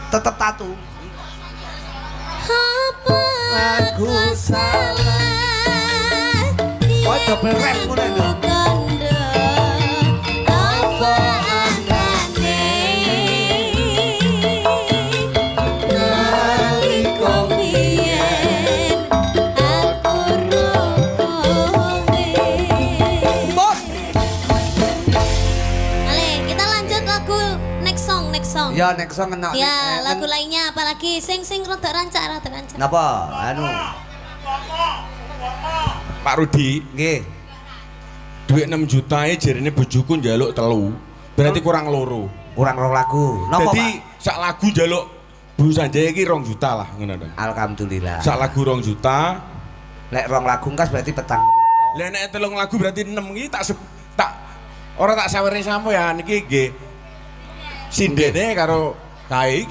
Tetep tatu. Apa aku salah? Oh, double rap ngono lho. Apa andane? Nalika biyen aku rukune. Bos. Ale, kita lanjut lagu next song. Ya next song enak. Ya, lagu lainnya apalagi sing rada rancak. Napa? Anu. Pak Rudi, Nggih. duit 6 juta jarine bojoku njaluk telu. Berarti kurang loro. Kurang 2 lagu. Napa, Jadi Pak? sak lagu njaluk Bu Sanjaya iki 2 juta lah ngono to. Alhamdulillah. Sak lagu 2 juta. Lek 2 lagu kas berarti petang. Lah nek 3 lagu berarti 6 iki tak ora tak sawere sampean iki nggih. Sindene karo kae iki